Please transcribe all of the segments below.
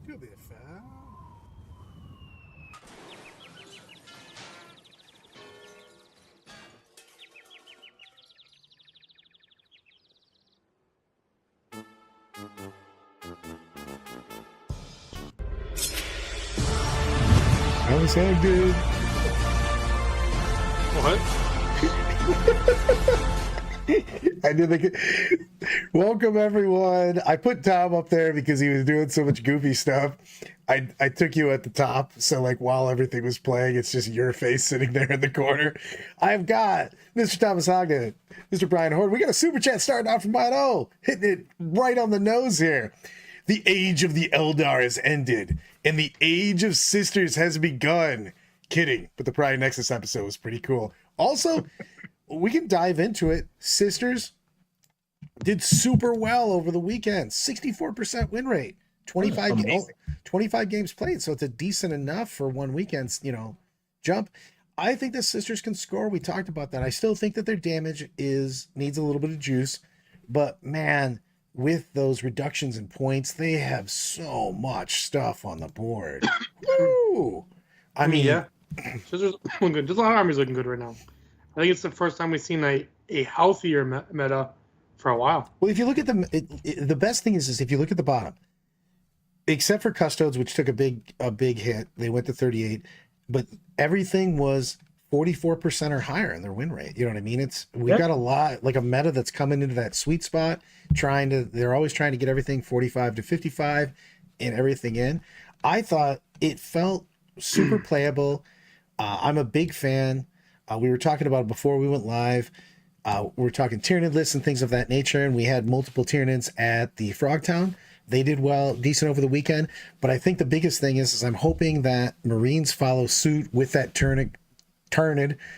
Could be a foul. I was saying, dude. What? I did think. Welcome everyone. I put Tom up there because he was doing so much goofy stuff. I took you at the top, so like while everything was playing, it's just your face sitting there in the corner. I've got Mr. Thomas Ogden, Mr. Brian Horton. We got a super chat starting out from Brian O, hitting it right on the nose here. The age of the Eldar has ended, and the age of sisters has begun. Kidding, but the Pride Nexus episode was pretty cool. Also, we can dive into it. Sisters did super well over the weekend. 64% win rate. 25 games played. So it's a decent enough for one weekend's, jump. I think the sisters can score. We talked about that. I still think that their damage needs a little bit of juice. But man, with those reductions in points, they have so much stuff on the board. Woo! I mean, yeah. Sisters looking good. Just a lot of armies looking good right now. I think it's the first time we've seen a healthier meta for a while. Well, if you look at the best thing is if you look at the bottom, except for Custodes, which took a big hit, they went to 38, but everything was 44% or higher in their win rate. You know what I mean? We've got a lot, like a meta that's coming into that sweet spot, they're always trying to get everything 45 to 55 and everything in. I thought it felt super playable. I'm a big fan. We were talking about it before we went live. We were talking Tyranid lists and things of that nature, and we had multiple Tyranids at the Frogtown. They did well, decent over the weekend. But I think the biggest thing is I'm hoping that Marines follow suit with that Tyranid.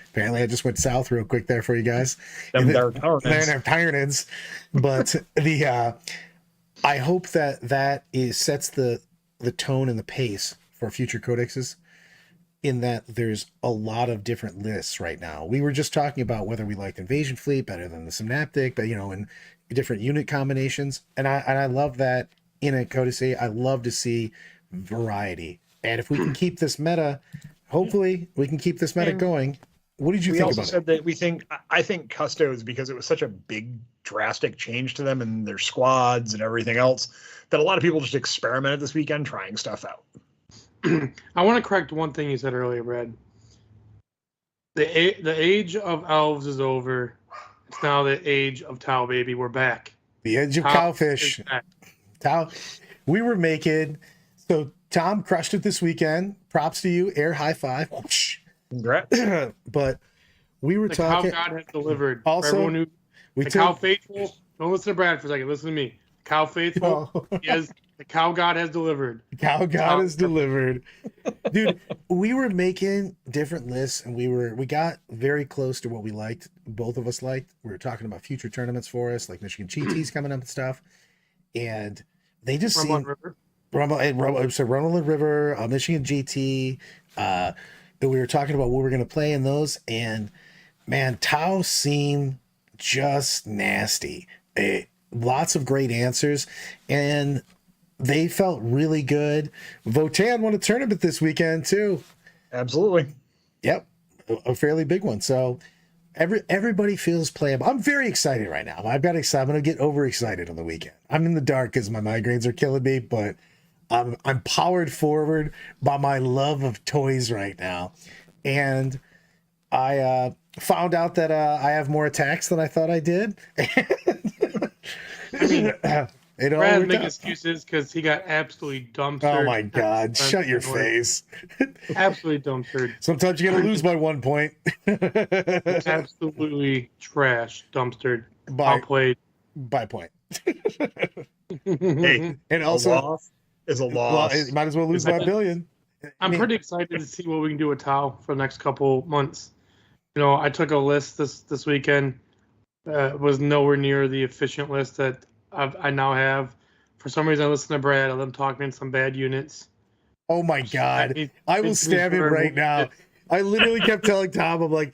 Apparently, I just went south real quick there for you guys. They don't have Tyranids. But I hope that sets the tone and the pace for future codexes, in that there's a lot of different lists right now. We were just talking about whether we liked Invasion Fleet better than the Synaptic, but in different unit combinations. And I love that in a codice. I love to see variety. And if we can keep this meta, hopefully we can keep this meta going. What did you think about it? We also said that I think Custodes, because it was such a big drastic change to them and their squads and everything else, that a lot of people just experimented this weekend trying stuff out. I want to correct one thing you said earlier, Brad. The age of elves is over. It's now the age of Tau, baby. We're back. The age of cowfish. Tau. We were making. So Tom crushed it this weekend. Props to you. Air high five. Congrats. But we were talking. Cow God has delivered. Also, Cow faithful. Don't listen to Brad for a second. Listen to me. Cow faithful is. The Cow God has delivered. Cow God has delivered. Dude, we were making different lists, and we got very close to what we liked. Both of us liked. We were talking about future tournaments for us, like Michigan GT's coming up and stuff. And they just seemed... Rumble and River, Michigan GT. We were talking about what we're going to play in those. And, man, Tau seemed just nasty. Lots of great answers. And... they felt really good. Votan won a tournament this weekend too. Absolutely. Yep, a fairly big one. So everybody feels playable. I'm very excited right now. I'm going to get overexcited on the weekend. I'm in the dark because my migraines are killing me, but I'm powered forward by my love of toys right now. And I found out that I have more attacks than I thought I did. I mean, Brad make excuses because he got absolutely dumpstered. Oh my God! Shut your face. Absolutely dumpstered. Sometimes you gotta lose by 1 point. Absolutely trash, dumpstered, outplayed by point. Hey, and also a loss is a loss. Well, might as well lose by a billion. I'm pretty excited to see what we can do with Tau for the next couple months. I took a list this weekend. It was nowhere near the efficient list that I now have. For some reason, I listen to Brad. I let him talk me into some bad units. Oh my God! I will stab him right now. I literally kept telling Tom, I'm like,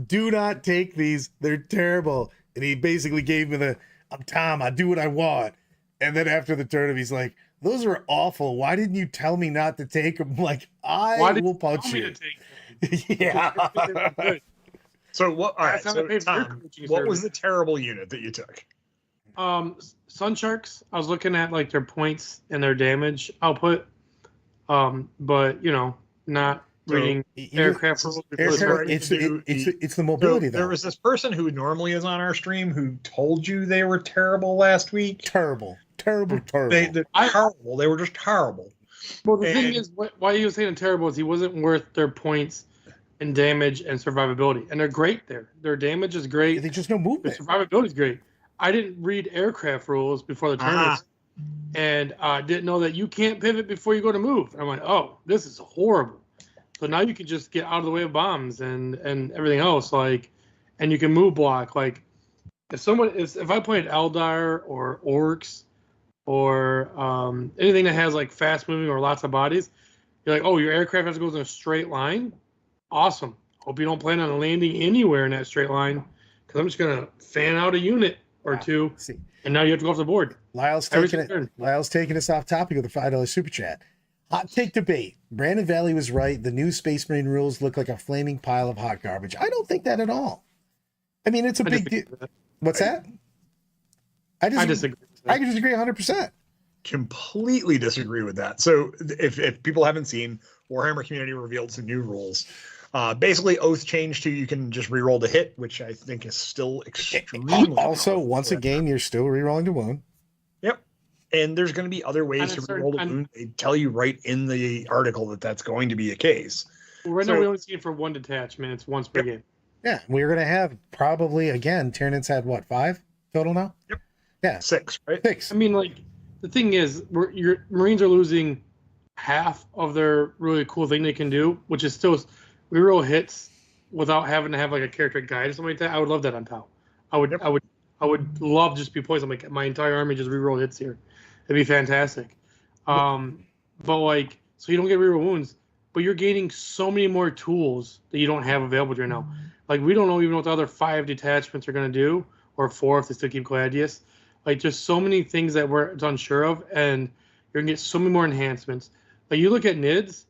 "Do not take these. They're terrible." And he basically gave me I'm Tom. I do what I want. And then after the tournament, he's like, those are awful. Why didn't you tell me not to take them? Like, Why I did will you punch tell me you. to take them? Yeah. They were good. So what? All right. Last time I So paid for your Tom, coaching what was the service. terrible unit that you took? Sun Sharks. I was looking at like their points and their damage output. But not So, reading aircraft rules before this is where I the need to do it's the So mobility there though. was this person who normally is on our stream who told you they were terrible last week. Terrible. They're They're terrible. They were just terrible. Well, the thing is, why he was saying terrible is he wasn't worth their points and damage and survivability, and they're great there. Their damage is great. They just no Their movement. survivability is great. I didn't read aircraft rules before the tournament, and didn't know that you can't pivot before you go to move. And I'm like, oh, this is horrible. So now you can just get out of the way of bombs and everything else, like, and you can move block. Like, if I played Eldar or Orcs or anything that has like fast moving or lots of bodies, you're like, oh, your aircraft has to go in a straight line. Awesome. Hope you don't plan on landing anywhere in that straight line, because I'm just gonna fan out a unit or two, See, and now you have to go off the board. Lyle's taking us off topic with a $5 super chat. Hot take debate. Brandon Valley was right. The new Space Marine rules look like a flaming pile of hot garbage. I don't think that at all. I mean, it's a big deal. What's that? I disagree. I disagree 100%. Completely disagree with that. So if people haven't seen, Warhammer Community revealed some new rules. Basically, Oath changed to you can just reroll the hit, which I think is still extremely. Also, once a game, you're still rerolling the wound. Yep. And there's going to be other ways to reroll the wound. They tell you right in the article that that's going to be a case. Well, right now, we only see it for one detachment. It's once per game. Yeah, we're going to have probably, again, Tyranids had what, 5 total now? Yep. Yeah. 6, right? 6. I mean, like, the thing is, your Marines are losing half of their really cool thing they can do, which is still reroll hits without having to have like a character guide or something like that. I would love that on top. I would love just be poisoned. Like my entire army just reroll hits here. It'd be fantastic. But like, so you don't get reroll wounds, but you're gaining so many more tools that you don't have available right now. Like we don't even know what the other 5 detachments are going to do, or 4 if they still keep Gladius. Like just so many things that we're unsure of, and you're going to get so many more enhancements. Like you look at NIDS,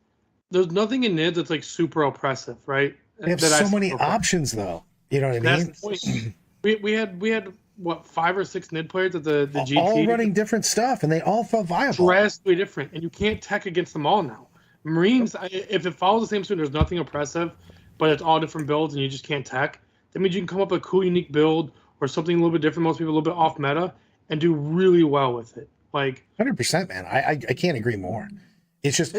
there's nothing in NIDS that's like super oppressive, right? They have so many options though. You know what I mean? That's the point. We had what 5 or 6 NID players at the GT, all running different stuff, and they all felt viable. Drastically different, and you can't tech against them all now. Marines, if it follows the same suit, there's nothing oppressive, but it's all different builds, and you just can't tech. That means you can come up with a cool, unique build or something a little bit different. Most people a little bit off meta, and do really well with it. Like 100%, man. I can't agree more. It's just.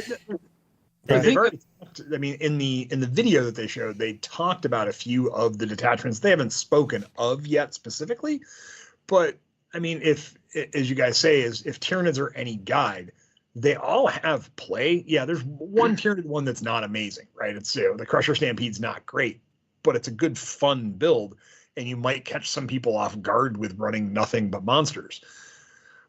They've already talked, I mean, in the video that they showed, they talked about a few of the detachments they haven't spoken of yet specifically. But I mean, if, as you guys say, if Tyranids are any guide, they all have play. Yeah, there's one Tyranid one that's not amazing, right? It's the Crusher Stampede's not great, but it's a good, fun build, and you might catch some people off guard with running nothing but monsters.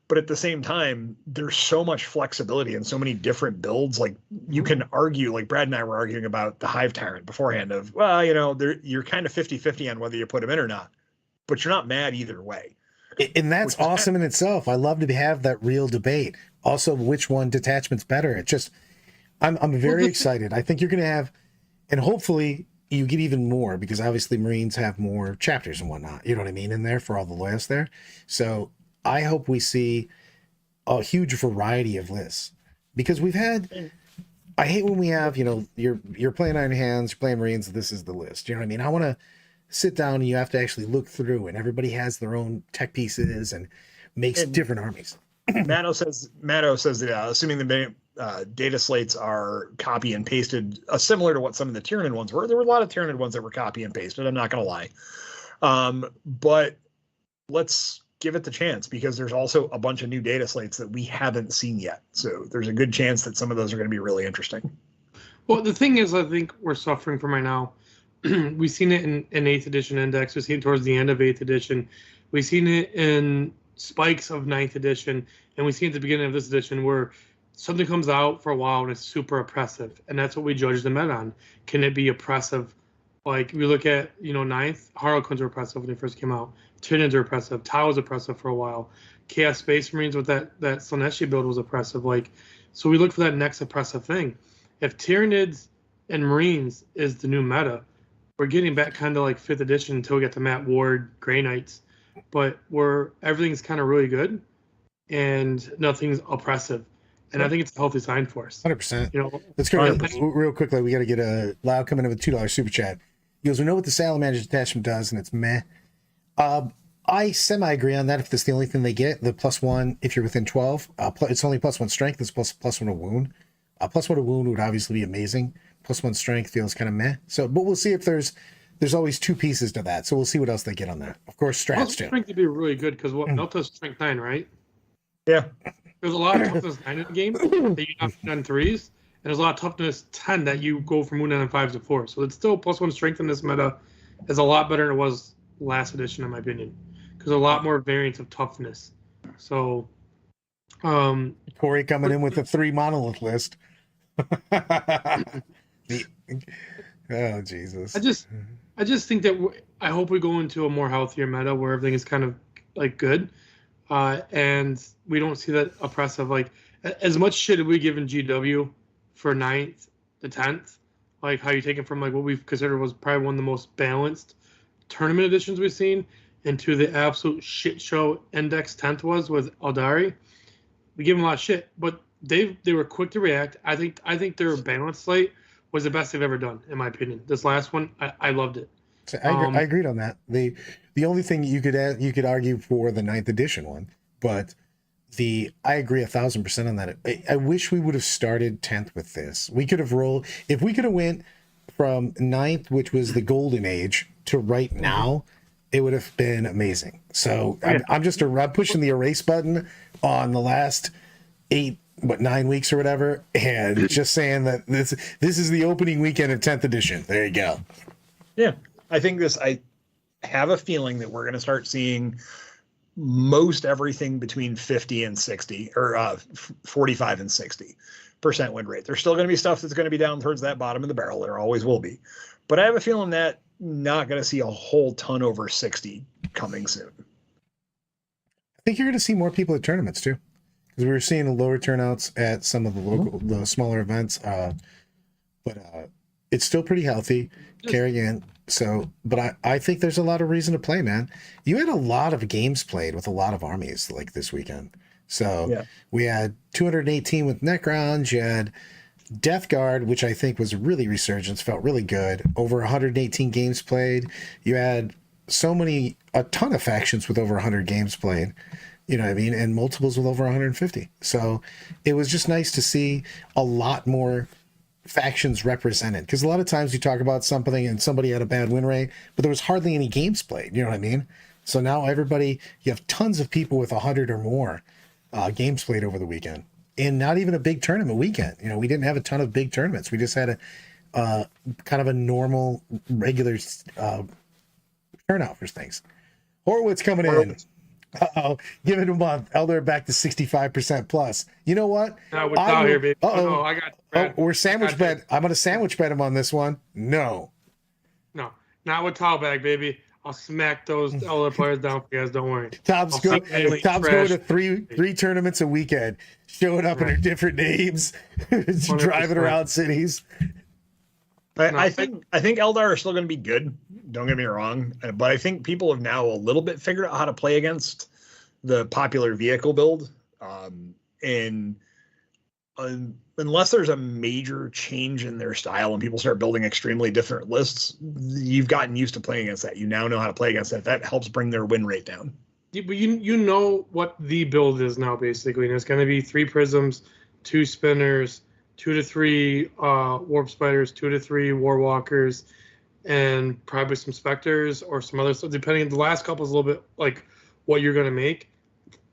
But at the same time, there's so much flexibility and so many different builds. Like you can argue, like Brad and I were arguing about the Hive Tyrant beforehand of, well, you're kind of 50-50 on whether you put him in or not, but you're not mad either way. And that's awesome in itself. I love to have that real debate. Also, which one detachment's better? It's just, I'm very excited. I think you're going to have, and hopefully you get even more, because obviously Marines have more chapters and whatnot, you know what I mean, in there for all the loyalists there. So I hope we see a huge variety of lists, because we've had, I hate when we have, you're playing Iron Hands, you're playing Marines, this is the list. You know what I mean? I want to sit down and you have to actually look through, and everybody has their own tech pieces and makes different armies. Matto says that assuming the data slates are copy and pasted, similar to what some of the Tyranid ones were. There were a lot of Tyranid ones that were copy and pasted. I'm not going to lie. But let's give it the chance, because there's also a bunch of new data slates that we haven't seen yet. So there's a good chance that some of those are going to be really interesting. Well, the thing is, I think we're suffering from right now. We've seen it in 8th edition index. We've seen it towards the end of 8th edition. We've seen it in spikes of 9th edition. And we've seen at the beginning of this edition where something comes out for a while and it's super oppressive. And that's what we judge the meta on. Can it be oppressive? Like, we look at, 9th, Harlequins were oppressive when they first came out. Tyranids are oppressive. Tau was oppressive for a while. Chaos Space Marines with that Slaneshi build was oppressive. Like, so we look for that next oppressive thing. If Tyranids and Marines is the new meta, we're getting back kind of like 5th edition until we get to Matt Ward, Grey Knights, but everything's kind of really good and nothing's oppressive. And I think it's a healthy sign for us. 100%. You know, Let's go real quickly. We got to get a Loud coming in with $2 super chat. He goes, we know what the Salamander detachment does, and it's meh. I semi-agree on that if that's the only thing they get. The +1, if you're within 12, it's only +1 strength. It's +1 a wound. +1 a wound would obviously be amazing. +1 strength feels kind of meh. So, but we'll see if there's always 2 pieces to that. So we'll see what else they get on that. Of course, strats too. Strength would be really good because Melta's strength 9, right? Yeah. There's a lot of toughness 9 in the game that you have on 3s, and there's a lot of toughness 10 that you go from wound 9 and 5s to 4. So it's still +1 strength in this meta is a lot better than it was last edition, in my opinion, because a lot more variants of toughness. So, Corey coming in with a 3 monolith list. Oh Jesus! I just think that I hope we go into a more healthier meta where everything is kind of like good, and we don't see that oppressive. Like as much shit we given GW for 9th to 10th, like how you take it from like what we've considered was probably one of the most balanced tournament editions we've seen into the absolute shit show Index 10th was with Eldar. We give them a lot of shit, but they were quick to react. I think their balance slate was the best they've ever done, in my opinion. This last one, I loved it. So I agreed on that. The only thing you could argue for the 9th edition one, but I agree 1,000% on that. I wish we would have started 10th with this. We could have rolled if we could have went from 9th, which was the golden age, to right now. It would have been amazing. So I'm pushing the erase button on the last 9 weeks or whatever, and just saying that this is the opening weekend of 10th edition. There you go. Yeah, I have a feeling that we're going to start seeing most everything between 50 and 60 or 45 and 60% win rate. There's still going to be stuff that's going to be down towards that bottom of the barrel. There always will be. But I have a feeling that not going to see a whole ton over 60 coming soon. I think you're going to see more people at tournaments too, because we were seeing lower turnouts at some of the smaller events. But it's still pretty healthy carrying in. So, but I think there's a lot of reason to play, man. You had a lot of games played with a lot of armies like this weekend. So we had 218 with Necrons. You had Death Guard, which I think was really resurgence, felt really good. Over 118 games played. You had a ton of factions with over 100 games played. You know what I mean? And multiples with over 150. So it was just nice to see a lot more factions represented, because a lot of times you talk about something and somebody had a bad win rate, but there was hardly any games played. You know what I mean? So now you have tons of people with 100 or more games played over the weekend, and not even a big tournament weekend. You know, we didn't have a ton of big tournaments. We just had a kind of a normal, regular turnout for things. Horowitz coming in. Give it a month. Eldar back to 65% plus. You know what? We're out here, baby. Uh-oh. I got we're sandwich bet. I'm going to sandwich bet him on this one. No, not with Talbag, baby. I'll smack those Eldar players down for you guys. Don't worry. Tom's going to three tournaments a weekend, showing up under different names, driving around cities. I think Eldar are still going to be good. Don't get me wrong, but I think people have now a little bit figured out how to play against the popular vehicle build. And unless there's a major change in their style and people start building extremely different lists, you've gotten used to playing against that. You now know how to play against that. That helps bring their win rate down. But you know what the build is now, basically, and it's going to be 3 prisms, 2 spinners, 2 to 3 warp spiders, 2 to 3 war walkers, and probably some specters or some other stuff, depending. The last couple is a little bit like what you're going to make.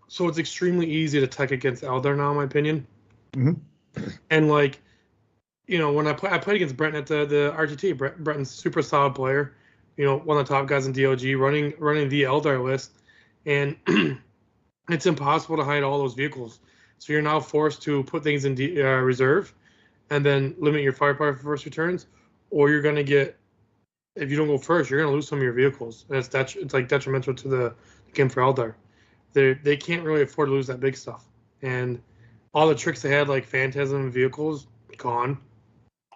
So it's extremely easy to tech against Eldar now, in my opinion. Mm-hmm. And like, you know, when I played against Brenton at the RTT, Brenton's super solid player, you know, one of the top guys in DOG, running the Eldar list, and it's impossible to hide all those vehicles. So you're now forced to put things in reserve, and then limit your firepower for first returns, or you're going to get, if you don't go first, you're going to lose some of your vehicles. And it's like detrimental to the game for Eldar. they can't really afford to lose that big stuff. And all the tricks they had, like Phantasm vehicles, gone.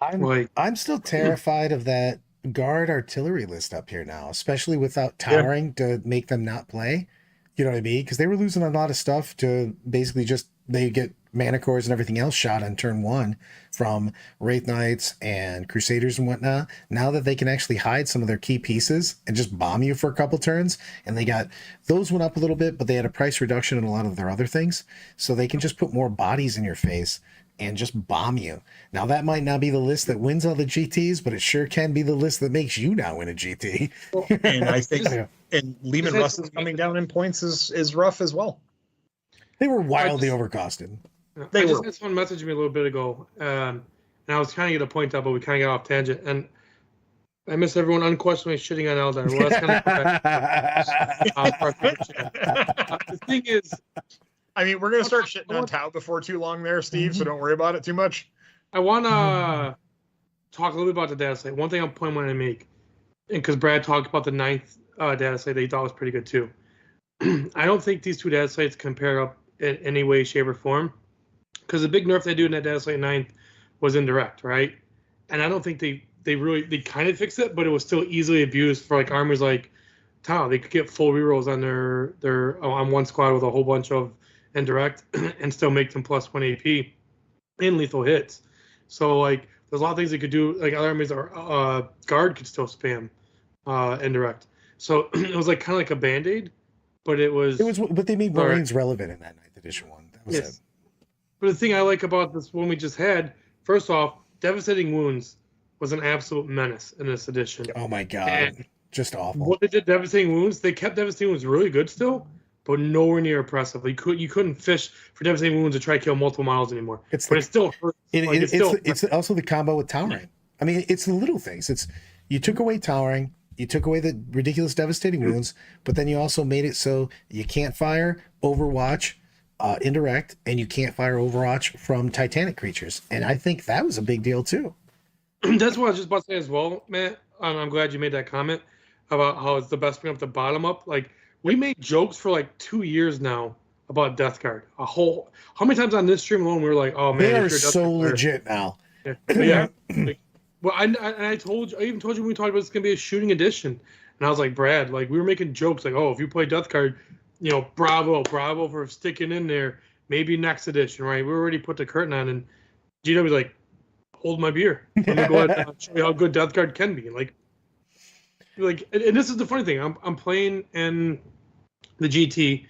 I'm still terrified of that guard artillery list up here now, especially without towering to make them not play. You know what I mean? Because they were losing a lot of stuff to basically just they get mana cores and everything else shot on turn one from Wraith Knights and Crusaders and whatnot. Now that they can actually hide some of their key pieces and just bomb you for a couple turns, and they got those went up a little bit, but they had a price reduction in a lot of their other things, so they can just put more bodies in your face and just bomb you. Now that might not be the list that wins all the GTs, but it sure can be the list that makes you now win a GT. And I think and Lehman Russ is coming down in points is rough as well. They were wildly overcosted. I just had someone message me a little bit ago, and I was trying to get a point out, but we kind of got off tangent. And I miss everyone unquestionably shitting on Eldar. Well, that's kind of the thing is, I mean, we're going to start shitting on Tau before too long there, Steve, so don't worry about it too much. I want to talk a little bit about the data site. One thing I'm wanting to make, and because Brad talked about the 9th data site that he thought was pretty good too. I don't think these two data sites compare up in any way, shape, or form. Because the big nerf they do in that data site 9th was indirect, right? And I don't think they kind of fixed it, but it was still easily abused for like armies like Tau. They could get full rerolls on their on one squad with a whole bunch of indirect and still make them +1 AP in lethal hits. So like there's a lot of things they could do. Like other armies are guard could still spam indirect. So it was like kind of like a band-aid, but but they made Marines relevant in that 9th edition one. That was it. But the thing I like about this one we just had, first off, Devastating Wounds was an absolute menace in this edition. Oh my god, just awful. What they did, Devastating Wounds, they kept Devastating Wounds really good still, but nowhere near oppressive. You couldn't fish for Devastating Wounds to try to kill multiple models anymore. It still hurts. It's also the combo with Towering. I mean, it's the little things. It's you took away Towering, you took away the ridiculous Devastating Wounds, but then you also made it so you can't fire Overwatch indirect, and you can't fire Overwatch from Titanic creatures. And I think that was a big deal too. That's what I was just about to say as well, Matt. I'm glad you made that comment about how it's the best thing up the bottom up. Like we made jokes for like 2 years now about Death Guard. How many times on this stream alone we were like, oh man, they are so legit now. Yeah. Well, I even told you when we talked about it's gonna be a shooting edition, and I was like, Brad, like we were making jokes like, oh, if you play Death Guard, you know, bravo for sticking in there. Maybe next edition, right? We already put the curtain on, and GW was like, hold my beer. Let me go ahead and show you how good Death Guard can be. Like, and this is the funny thing. I'm playing in the GT,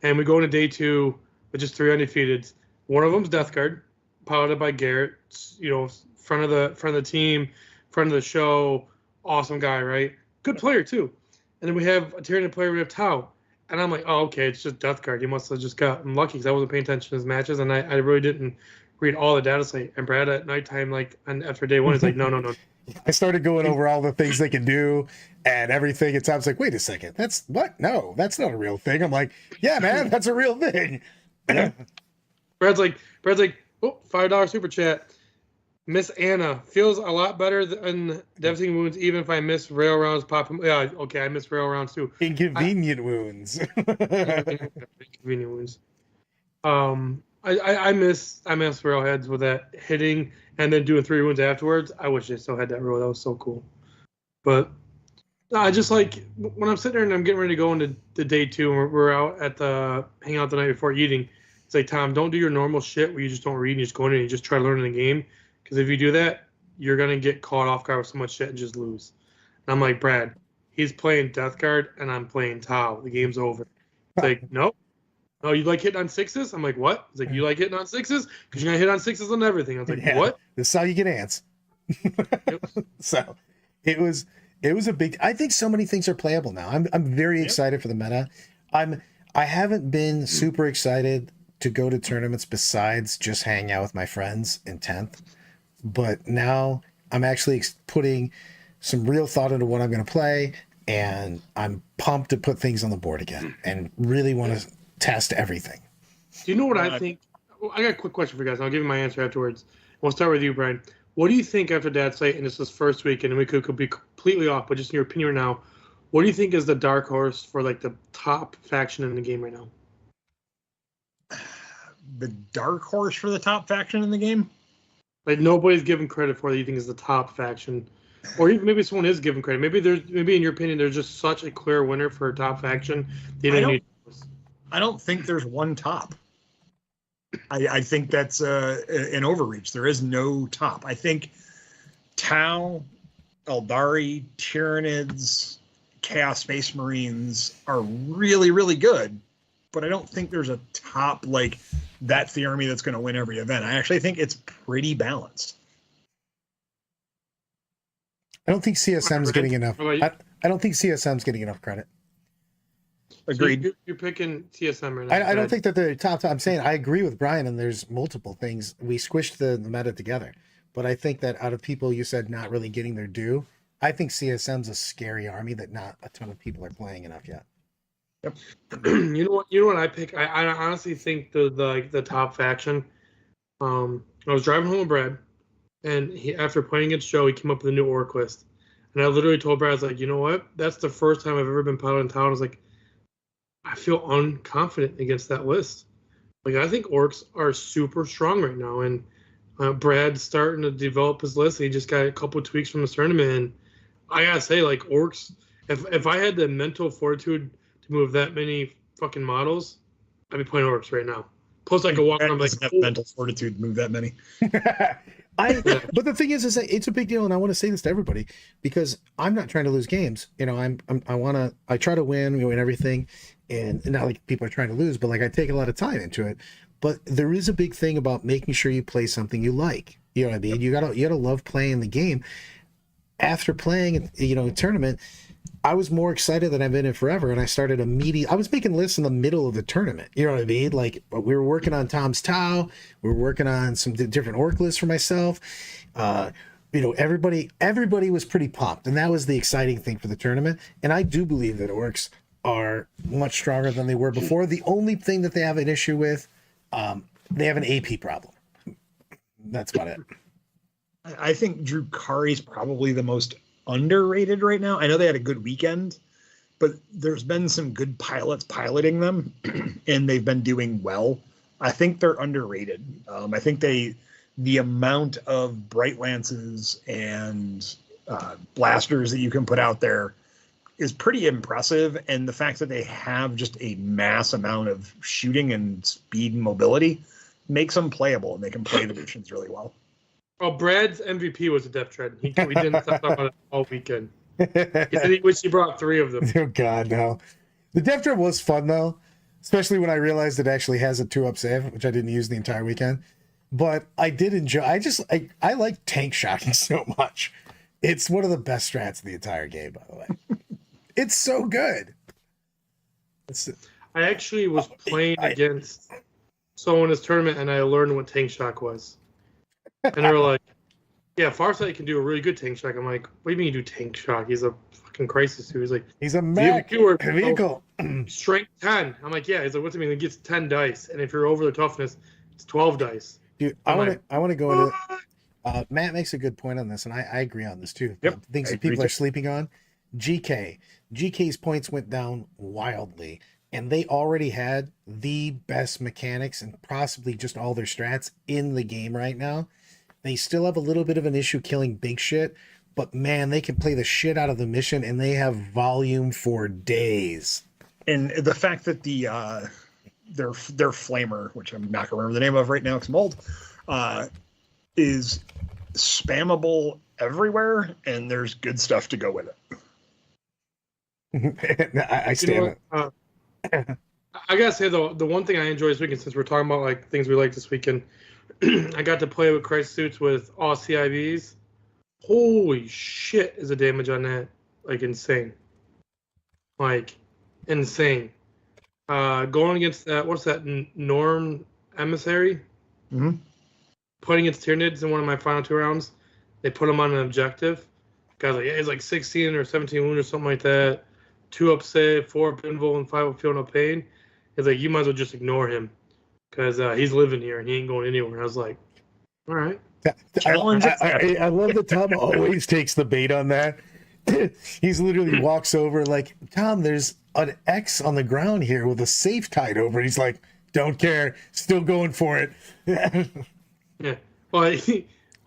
and we go into day 2 with just 3 undefeateds. One of them's Death Guard, piloted by Garrett. You know, front of the team, front of the show. Awesome guy, right? Good player too. And then we have a Tyranid player. We have Tau. And I'm like, oh, okay, it's just Death Guard. He must have just gotten lucky because I wasn't paying attention to his matches, and I really didn't read all the data site. And Brad at nighttime, like after day 1, is like, no. I started going over all the things they can do and everything. And Tom's like, wait a second, that's what? No, that's not a real thing. I'm like, yeah, man, that's a real thing. Brad's like, oh, $5 super chat. Miss Anna feels a lot better than Devastating Wounds, even if I miss rail rounds popping. Yeah, okay, I miss rail rounds too. Inconvenient wounds. Inconvenient wounds. I miss railheads with that hitting and then doing 3 wounds afterwards. I wish I still had that rule. That was so cool. But I just like when I'm sitting there and I'm getting ready to go into the day 2 and we're out at the hang out the night before eating. It's like, Tom, don't do your normal shit where you just don't read and you just go in and you just try to learn in the game. Because if you do that, you're going to get caught off guard with so much shit and just lose. And I'm like, Brad, he's playing Death Guard and I'm playing Tau. The game's over. It's like, nope. No, you like hitting on 6s? I'm like, what? It's like, you like hitting on 6s? Because you're going to hit on 6s on everything. I was like, what? This is how you get ants. So it was a big, I think so many things are playable now. I'm very excited for the meta. I haven't been super excited to go to tournaments besides just hang out with my friends in 10th. But now I'm actually putting some real thought into what I'm going to play, and I'm pumped to put things on the board again and really want to test everything. Do you know what I think? I got a quick question for you guys. I'll give you my answer afterwards. We'll start with you, Brian. What do you think after that site, and this is first week, and we could be completely off, but just in your opinion right now, what do you think is the dark horse for like the top faction in the game right now? the dark horse for the top faction in the game. Like nobody's given credit for that you think is the top faction, or even maybe someone is given credit. Maybe in your opinion, there's just such a clear winner for a top faction. I don't think there's one top. I think that's an overreach. There is no top. I think Tau, Eldari, Tyranids, Chaos Space Marines are really, really good, but I don't think there's a top, like, that's the army that's going to win every event. I actually think it's pretty balanced. I don't think CSM's getting enough. I don't think CSM's getting enough credit. Agreed. So you're picking TSM right now. I don't think that they're top. I'm saying I agree with Brian, and there's multiple things. We squished the meta together. But I think that out of people you said not really getting their due, I think CSM's a scary army that not a ton of people are playing enough yet. Yep. You know what I pick? I honestly think the top faction. I was driving home with Brad, and after playing against Joe, he came up with a new orc list. And I literally told Brad, I was like, you know what? That's the first time I've ever been piloting town. I was like, I feel unconfident against that list. Like, I think orcs are super strong right now. And Brad's starting to develop his list. He just got a couple of tweaks from this tournament. And I got to say, like, orcs, if I had the mental fortitude to move that many fucking models, I'd be playing orcs right now. Plus, I could walk around like, have mental fortitude to move that many. But the thing is that it's a big deal, and I want to say this to everybody because I'm not trying to lose games. You know, I try to win, and everything, and not like people are trying to lose, but like I take a lot of time into it. But there is a big thing about making sure you play something you like. You know what I mean? You gotta love playing the game. After playing, a tournament, I was more excited than I've been in forever, and I started immediately. I was making lists in the middle of the tournament. You know what I mean? Like we were working on Tom's Tau, we were working on some different orc lists for myself. Everybody was pretty pumped, and that was the exciting thing for the tournament. And I do believe that orcs are much stronger than they were before. The only thing that they have an issue with, they have an AP problem. That's about it. I think Drukari's probably the most underrated right now. I know they had a good weekend, but there's been some good pilots piloting them, and they've been doing well. I think they're underrated. I think the amount of bright lances and blasters that you can put out there is pretty impressive, and the fact that they have just a mass amount of shooting and speed and mobility makes them playable, and they can play the missions really well. Well, Brad's MVP was a Death Tread. We didn't stop talking about it all weekend. He said he wished he brought 3 of them. Oh God, no! The Death Tread was fun though, especially when I realized it actually has a 2-up save, which I didn't use the entire weekend. But I did enjoy. I like tank shocking so much. It's one of the best strats in the entire game, by the way. It's so good. I actually was playing against someone in this tournament, and I learned what tank shock was. And they were like, yeah, Farsight can do a really good tank shock. I'm like, what do you mean you do tank shock? He's a fucking crisis dude. He's like, he's a mech vehicle. Strength 10. I'm like, yeah. He's like, what's it mean? He gets 10 dice. And if you're over the toughness, it's 12 dice. Dude, I want to go into it. Matt makes a good point on this, and I agree on this too. Yep, Things that people are sleeping on. GK's points went down wildly, and they already had the best mechanics and possibly just all their strats in the game right now. They still have a little bit of an issue killing big shit, but man, they can play the shit out of the mission, and they have volume for days. And the fact that their flamer, which I'm not gonna remember the name of right now because I'm old, is spammable everywhere, and there's good stuff to go with it. I stand it. I gotta say though, the one thing I enjoy this weekend, since we're talking about like things we like this weekend, I got to play with crisis suits with all CIVs. Holy shit, is the damage on that like insane? Like insane. Going against that, what's that? Norm Emissary. Mm-hmm. Putting against Tyranids in one of my final 2 rounds. They put him on an objective. Guy's like, yeah, he's like 16 or 17 wounds or something like that. 2-up save, 4-up invul, and 5-up feel no pain. He's like, you might as well just ignore him because he's living here and he ain't going anywhere. And I was like, all right. I love that Tom always takes the bait on that. He's literally walks over like, Tom, there's an X on the ground here with a safe tied over it. He's like, Don't care. Still going for it. Yeah. Well,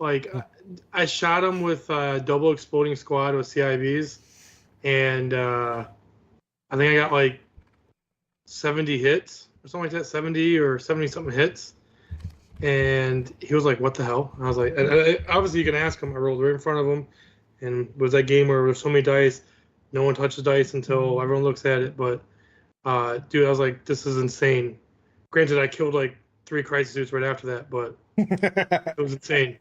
like I shot him with double exploding squad with CIVs, and I think I got like 70 hits or something like that, 70 or 70 something hits. And he was like, "What the hell?" And I was like, obviously you can ask him. I rolled right in front of him, and it was that game where there's so many dice, no one touches dice until everyone looks at it. But dude, I was like, "This is insane." Granted, I killed like 3 crisis suits right after that, but it was insane.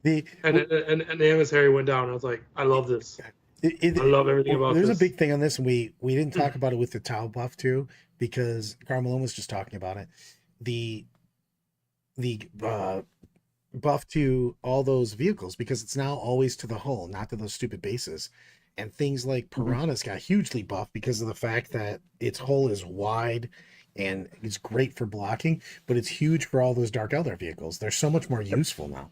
And the emissary went down. I was like, "I love this. I love everything about there's this." a big thing on this, and we didn't talk about it with the Tau buff too, because Carmelone was just talking about it. The buff to all those vehicles, because it's now always to the hull, not to those stupid bases. And things like Piranha's got hugely buffed because of the fact that its hull is wide and it's great for blocking, but it's huge for all those Dark Eldar vehicles. They're so much more useful now.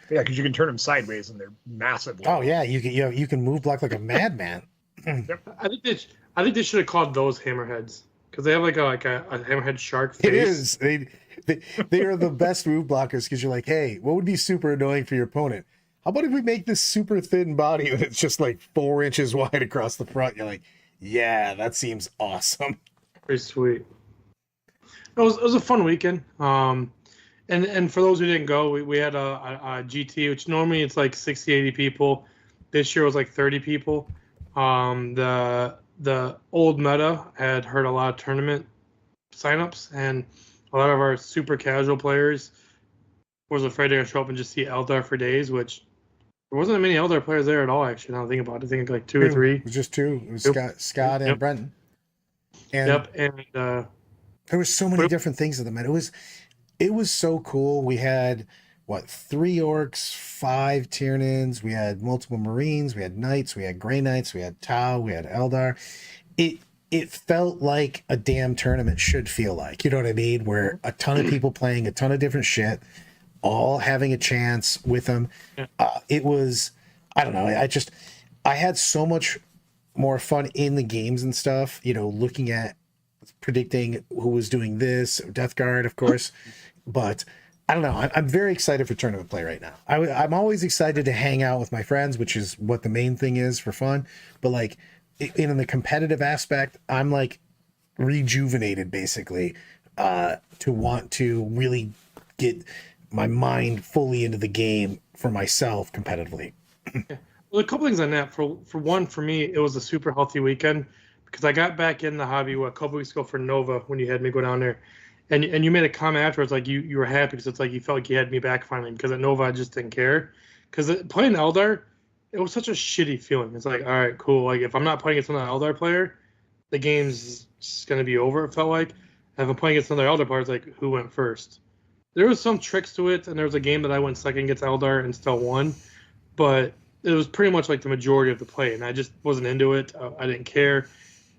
Yeah, because you can turn them sideways and they're massive. Oh yeah, you can move block like a madman. I think they should have called those hammerheads because they have like a hammerhead shark face. It is. They are the best move blockers because you're like, hey, what would be super annoying for your opponent? How about if we make this super thin body and it's just like 4 inches wide across the front? You're like, yeah, that seems awesome. Pretty sweet. It was a fun weekend. And for those who didn't go, we had a GT, which normally it's like 60, 80 people. This year was like 30 people. The old meta had heard a lot of tournament signups, and a lot of our super casual players was afraid they're gonna show up and just see Eldar for days, which there wasn't many Eldar players there at all. Actually, now I think about it, I think like 2 or 3. It was just 2. It was Scott and Brenton. And there was so many different things in the meta. It was so cool. We had 3 orcs, 5 Tyranids, we had multiple Marines, we had Knights, we had Grey Knights, we had Tau, we had Eldar. It felt like a damn tournament should feel like, you know what I mean? Where a ton of people playing a ton of different shit, all having a chance with them. It was, I don't know, I had so much more fun in the games and stuff, looking at predicting who was doing this, Death Guard, of course. But I don't know. I'm very excited for tournament play right now. I'm always excited to hang out with my friends, which is what the main thing is for fun. But like in the competitive aspect, I'm like rejuvenated basically to want to really get my mind fully into the game for myself competitively. Well, a couple things on that. For one, for me, it was a super healthy weekend because I got back in the hobby a couple weeks ago for Nova when you had me go down there. And you made a comment afterwards, like you were happy because it's like you felt like you had me back finally. Because at Nova, I just didn't care. Because playing Eldar, it was such a shitty feeling. It's like, all right, cool. Like if I'm not playing against another Eldar player, the game's just gonna be over. It felt like. And if I'm playing against another Eldar player, it's like who went first. There was some tricks to it, and there was a game that I went second against Eldar and still won, but it was pretty much like the majority of the play, and I just wasn't into it. I didn't care,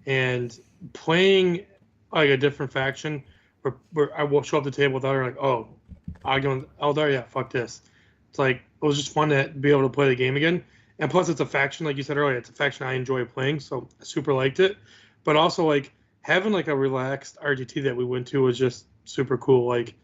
and playing like a different faction. Where I will show up to the table with Eldar, like, oh, I'm going Eldar, yeah, fuck this. It's like it was just fun to be able to play the game again, and plus it's a faction, like you said earlier, it's a faction I enjoy playing, so I super liked it. But also like having like a relaxed RTT that we went to was just super cool. Like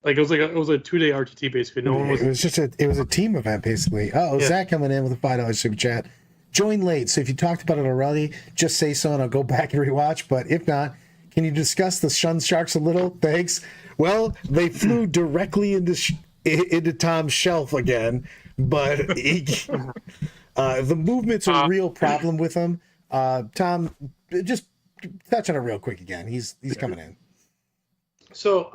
it was like it was a 2-day RTT basically. No one was. It was a team event basically. Oh, yeah. Zach coming in with a $5 super chat. Join late, so if you talked about it already, just say so and I'll go back and rewatch. But if not, can you discuss the Shun Sharks a little? Thanks. Well, they flew directly into Tom's shelf again, but the movement's a real problem with him. Tom, just touch on it real quick again. He's coming in. So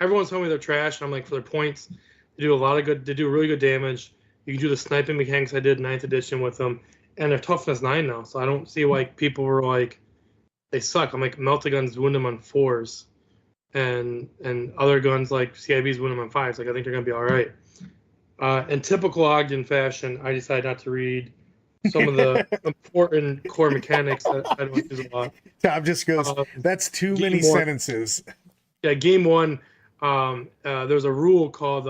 everyone's telling me they're trash, and I'm like, for their points, they do a lot of good. They do really good damage. You can do the sniping mechanics I did 9th edition with them, and they're toughness 9 now. So I don't see why people were like, they suck. I'm like, Meltaguns win them on 4s, and other guns like CIVs win them on 5s. Like I think they're gonna be all right. In typical Ogden fashion, I decided not to read some of the important core mechanics that I don't use a lot. Tom just goes, that's too many sentences. Yeah, game 1, there's a rule called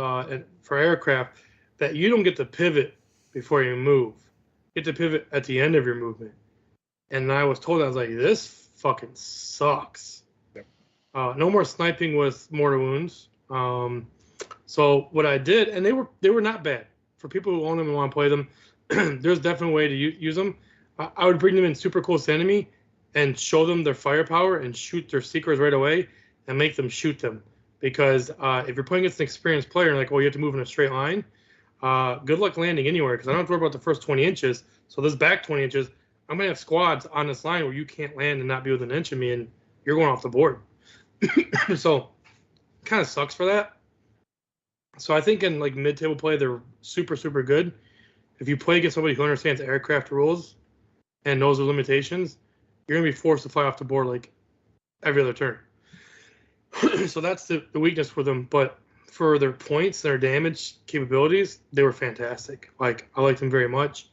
for aircraft that you don't get to pivot before you move. You get to pivot at the end of your movement. And I was told, I was like, this fucking sucks. Yep. No more sniping with mortar wounds. So what I did, and they were not bad for people who own them and want to play them. There's definitely a way to use them. I would bring them in super close to enemy and show them their firepower and shoot their seekers right away and make them shoot them. Because if you're playing against an experienced player and like, oh, you have to move in a straight line, good luck landing anywhere because I don't have to worry about the first 20 inches. So this back 20 inches, I'm going to have squads on this line where you can't land and not be within an inch of me and you're going off the board. So it kind of sucks for that. So I think in like mid-table play, they're super, super good. If you play against somebody who understands aircraft rules and knows the limitations, you're going to be forced to fly off the board like every other turn. So that's the weakness for them. But for their points, their damage capabilities, they were fantastic. Like, I liked them very much.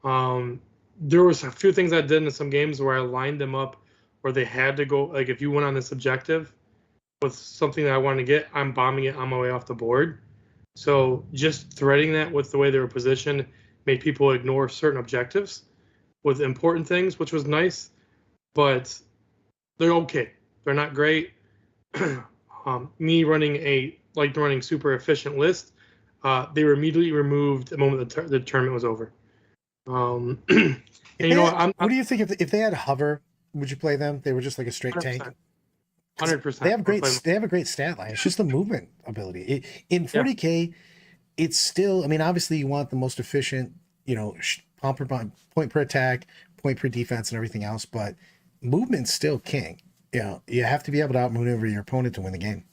There was a few things I did in some games where I lined them up where they had to go. Like, if you went on this objective with something that I wanted to get, I'm bombing it on my way off the board. So just threading that with the way they were positioned made people ignore certain objectives with important things, which was nice. But they're okay. They're not great. Me running super efficient list, they were immediately removed the moment the tournament was over. And what do you think if they had hover? Would you play them? They were just like a straight 100%. tank. 100%. They have a great stat line. It's just the movement ability. In 40K, it's still. I mean, obviously you want the most efficient, point per attack, point per defense, and everything else. But movement's still king. You have to be able to outmaneuver your opponent to win the game.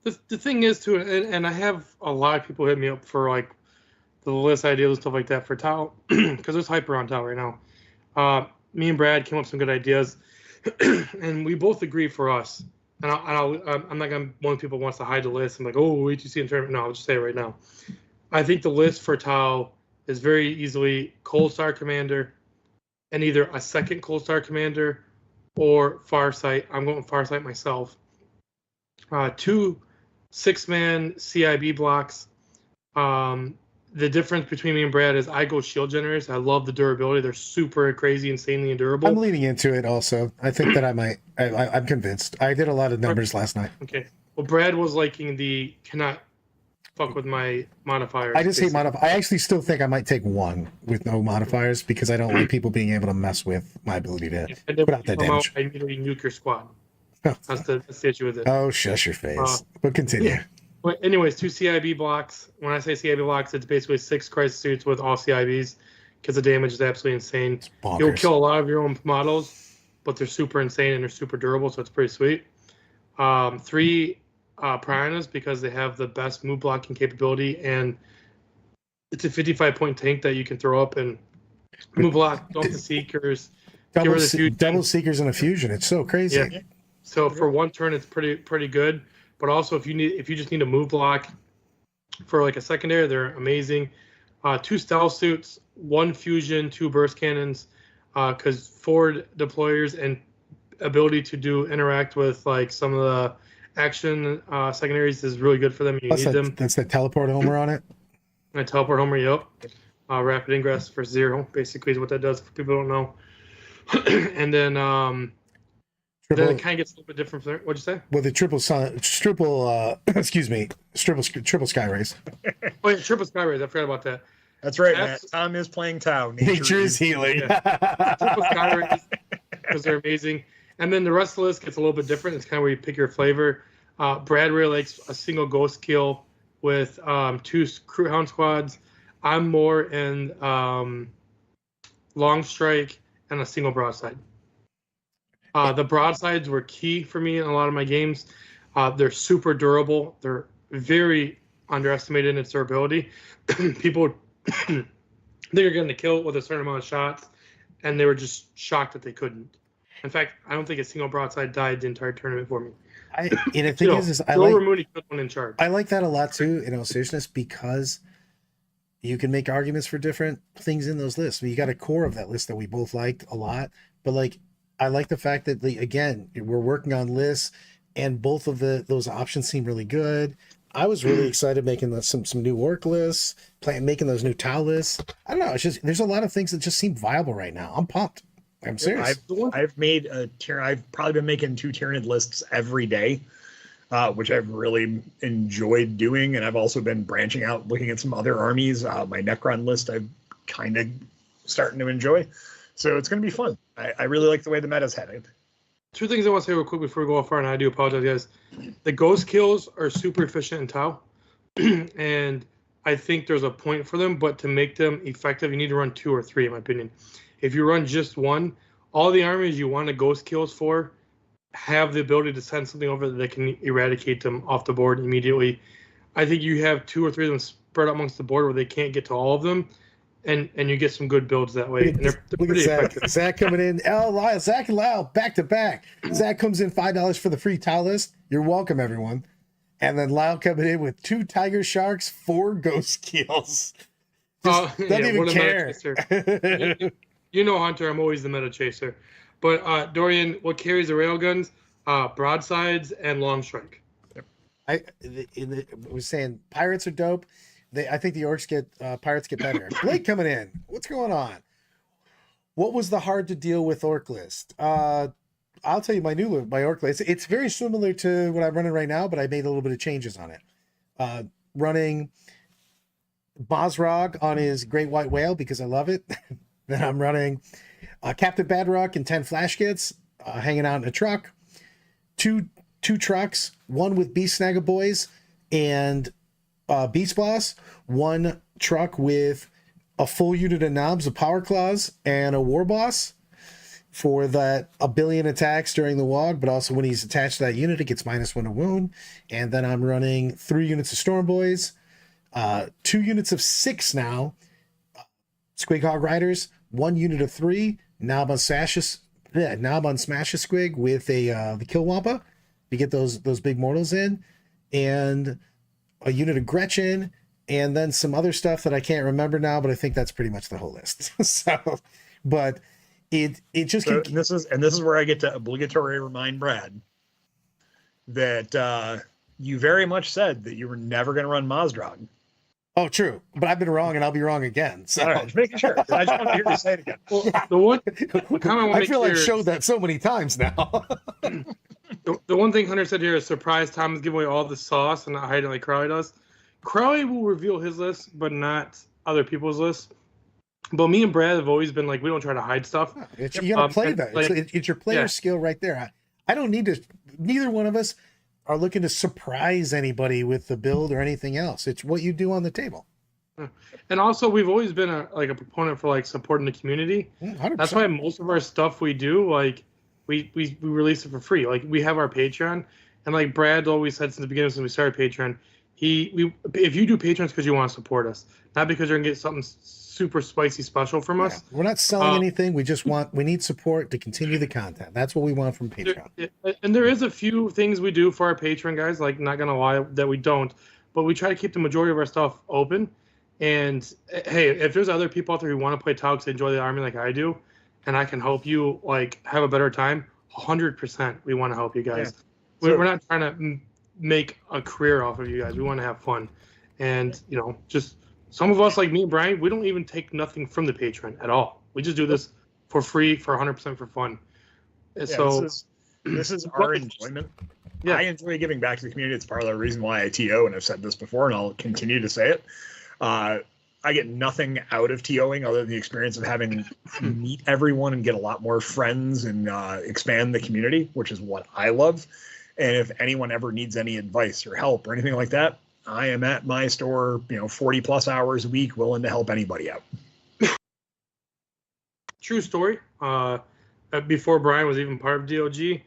The thing is too, and I have a lot of people hit me up for like the list ideas and stuff like that for Tau, because there's hype around Tau right now. Me and Brad came up with some good ideas, and we both agree for us. And I'm not gonna one of people wants to hide the list. I'm like, oh, wait till you see in tournament. No, I'll just say it right now. I think the list for Tau is very easily Cold Star Commander, and either a second Cold Star Commander or Farsight. I'm going with Farsight myself. 2 6-man CIB blocks. The difference between me and Brad is I go shield generators. I love the durability. They're super crazy, insanely durable. I'm leaning into it also. I think that I'm convinced. I did a lot of numbers last night. Okay. Well, Brad was liking the cannot fuck with my modifiers. I just hate modifiers. I actually still think I might take one with no modifiers because I don't like people being able to mess with my ability to put out that damage. I immediately nuke your squad. That's the issue with it. Oh, shush your face. But continue. Yeah. But anyways, 2 CIB blocks. When I say CIB blocks, it's basically 6 crisis suits with all CIBs because the damage is absolutely insane. You'll kill a lot of your own models, but they're super insane and they're super durable, so it's pretty sweet. 3 Piranhas because they have the best move blocking capability, and it's a 55-point tank that you can throw up and move block, dump the Seekers, double Seekers and a Fusion. It's so crazy. Yeah. So for one turn, it's pretty good. But also, if you just need a move block for like a secondary, they're amazing. 2 stealth suits, 1 fusion, 2 burst cannons, because forward deployers and ability to interact with like some of the action secondaries is really good for them. You need them. That's that teleport homer on it. And a teleport homer, yep. Rapid ingress for 0, basically is what that does for people who don't know. And then then it kind of gets a little bit different from there. What'd you say? Well, the triple sky race. Oh yeah, triple sky rays. I forgot about that. That's right, Matt. Tom is playing Tau. Nature is healing. Yeah. Triple sky rays because they're amazing. And then the rest of the list gets a little bit different. It's kind of where you pick your flavor. Brad really likes a single ghost kill with 2 crew hound squads. I'm more in long strike and a single broadside. The broadsides were key for me in a lot of my games. They're super durable. They're very underestimated in its durability. People think they're going to kill it with a certain amount of shots, and they were just shocked that they couldn't. In fact, I don't think a single broadside died the entire tournament for me. I like that a lot too, in all seriousness, because you can make arguments for different things in those lists. You got a core of that list that we both liked a lot, but like I like the fact that again we're working on lists, and both of those options seem really good. I was really excited making some new work lists, making those new Tau lists. I don't know. It's just there's a lot of things that just seem viable right now. I'm pumped. I'm serious. I've made a tier. I've probably been making 2 Tyranid lists every day, which I've really enjoyed doing. And I've also been branching out, looking at some other armies. My Necron list, I've kind of starting to enjoy. So it's going to be fun. I really like the way the meta's headed. 2 things I want to say real quick before we go off far, and I do apologize, guys. The ghost kills are super efficient in Tau, and I think there's a point for them, but to make them effective, you need to run 2 or 3, in my opinion. If you run just 1, all the armies you want to ghost kills for have the ability to send something over that can eradicate them off the board immediately. I think you have 2 or 3 of them spread out amongst the board where they can't get to all of them, and you get some good builds that way. And they're pretty effective. Zach coming in. Zach and Lyle back to back. Zach comes in $5 for the free tile list. You're welcome, everyone. And then Lyle coming in with 2 tiger sharks, 4 ghost kills. Doesn't even care. You know, Hunter, I'm always the meta chaser. But Dorian, what carries the railguns? Broadsides and long strike. I was saying pirates are dope. I think the orcs pirates get better. Blake coming in. What's going on? What was the hard to deal with orc list? I'll tell you my orc list. It's very similar to what I'm running right now, but I made a little bit of changes on it. Running Bosrog on his great white whale because I love it. Then I'm running Captain Badrock and 10 flash kits, hanging out in a truck. Two trucks, one with Beast Snagga Boys and Beast Boss, 1 truck with a full unit of knobs, of Power Claws, and a War Boss for that 1 billion attacks during the WOG, but also when he's attached to that unit, it gets -1 to wound. And then I'm running 3 units of Storm Boys, 2 units of 6 now, Squig Hog Riders, 1 unit of 3, Knob on Smash a Squig with the Kill Wampa to get those big mortals in, and a unit of Gretchen, and then some other stuff that I can't remember now, but I think that's pretty much the whole list. So, but it just and this is where I get to obligatory remind Brad that you very much said that you were never going to run Mozdrog. Oh, true, but I've been wrong, and I'll be wrong again. So, all right, just making sure. I just want to hear you say it again. Well, the one comment I feel like I've showed that so many times now. The one thing Hunter said here is surprise Tom is giving away all the sauce and not hiding like Crowley does. Crowley will reveal his list, but not other people's lists. But me and Brad have always been like, we don't try to hide stuff. You got to play that. It's your player skill right there. I don't need to. Neither one of us are looking to surprise anybody with the build or anything else. It's what you do on the table. And also, we've always been a proponent for like supporting the community. 100%. That's why most of our stuff we do, like we release it for free. Like we have our Patreon, and like Brad always said since the beginning, since we started Patreon, if you do Patreons because you want to support us, not because you're gonna get something super spicy special from us. We're not selling anything. We need support to continue the content. That's what we want from Patreon. And there is a few things we do for our Patreon guys, like not gonna lie that we don't, but we try to keep the majority of our stuff open. And hey, if there's other people out there who want to play Tau because they enjoy the army like I do, and I can help you like have a better time, 100% we want to help you guys. Yeah. We're not trying to make a career off of you guys. We want to have fun, and just some of us like me and Brian, we don't even take nothing from the Patreon at all. We just do this for free, for 100% for fun. And so this is our enjoyment. Yeah, I enjoy giving back to the community. It's part of the reason why I TO, and I've said this before, and I'll continue to say it. I get nothing out of TOing other than the experience of having meet everyone and get a lot more friends and expand the community, which is what I love. And if anyone ever needs any advice or help or anything like that, I am at my store, 40 plus hours a week, willing to help anybody out. True story. Before Brian was even part of DOG,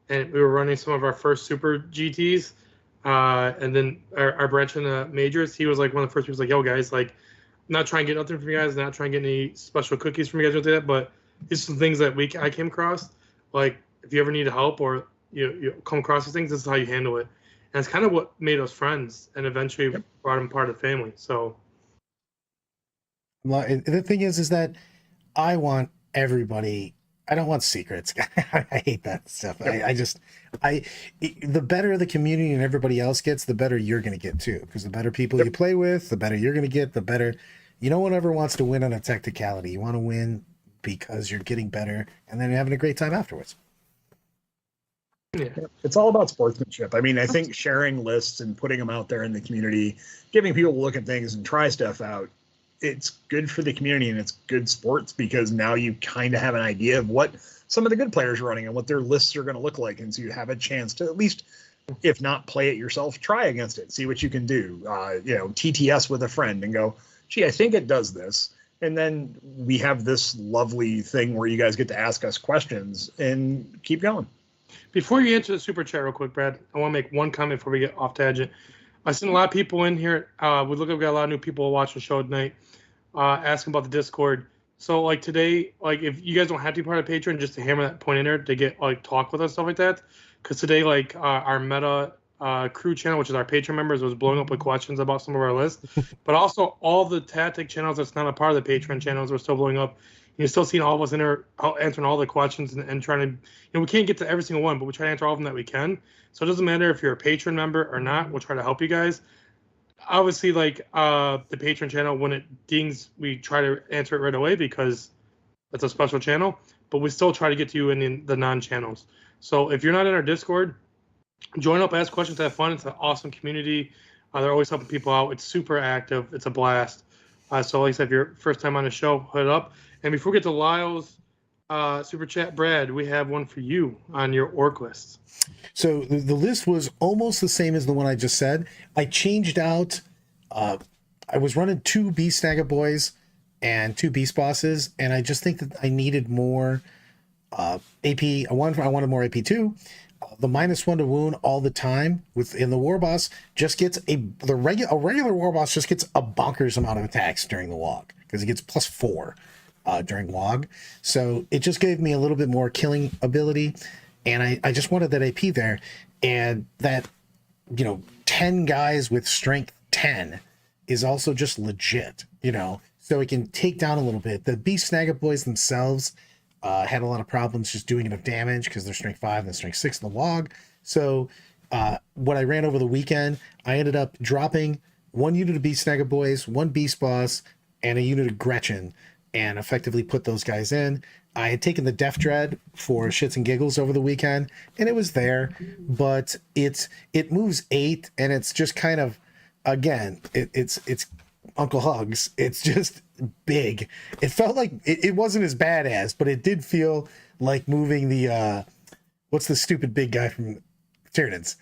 and we were running some of our first super GTs, and then our branch in the majors, he was like one of the first people like, yo guys, like, not trying to get nothing from you guys, not trying to get any special cookies from you guys or anything like that, but it's some things that I came across. Like, if you ever need help or you come across these things, this is how you handle it. And it's kind of what made us friends and eventually brought him part of the family. So the thing is that I want everybody. I don't want secrets. I hate that stuff. The better the community and everybody else gets, the better you're going to get too. Because the better people you play with, the better you're going to get. The better. No one ever wants to win on a technicality. You want to win because you're getting better and then you're having a great time afterwards. Yeah. It's all about sportsmanship. I mean, I think sharing lists and putting them out there in the community, giving people to look at things and try stuff out, it's good for the community and it's good sports because now you kind of have an idea of what some of the good players are running and what their lists are going to look like. And so you have a chance to at least, if not play it yourself, try against it, see what you can do, TTS with a friend and go, gee, I think it does this. And then we have this lovely thing where you guys get to ask us questions and keep going. Before you answer the super chat real quick, Brad, I want to make one comment before we get off tangent. I've seen a lot of people in here. We look like we got a lot of new people watching the show tonight, asking about the Discord. So like today, like if you guys don't have to be part of Patreon, just to hammer that point in there to get like talk with us, stuff like that. Because today, like our meta crew channel, which is our Patreon members, was blowing up with questions about some of our lists. But also all the tactic channels that's not a part of the Patreon channels are still blowing up. You're still seeing all of us in there answering all the questions and trying to, we can't get to every single one, but we try to answer all of them that we can. So it doesn't matter if you're a patron member or not. We'll try to help you guys. Obviously, like the Patreon channel, when it dings, we try to answer it right away because it's a special channel. But we still try to get to you in the non-channels. So if you're not in our Discord, join up, ask questions, have fun. It's an awesome community. They're always helping people out. It's super active. It's a blast. So like I said, if you're first time on the show, hit it up. And before we get to Lyle's super chat, Brad, we have one for you on your orc list. So the list was almost the same as the one I just said. I changed out. I was running 2 Beast Snagga Boys and 2 Beast Bosses, and I just think that I needed more AP. I wanted more AP too. The -1 to wound all the time within the war boss just gets a regular war boss just gets a bonkers amount of attacks during the walk because it gets +4 during WOG. So it just gave me a little bit more killing ability, and I just wanted that AP there, and that 10 guys with strength 10 is also just legit, so it can take down a little bit. The Beast Snagga Boys themselves had a lot of problems just doing enough damage because they're strength 5 and strength 6 in the WOG. So what I ran over the weekend, I ended up dropping 1 unit of Beast Snagga Boys, 1 Beast Boss, and a unit of Gretchen, and effectively put those guys in. I had taken the Death Dread for shits and giggles over the weekend, and it was there, but it moves 8, and it's just kind of, again, it's Uncle Hugs. It's just big. It felt like it wasn't as bad as, but it did feel like moving the what's the stupid big guy from Tyranids?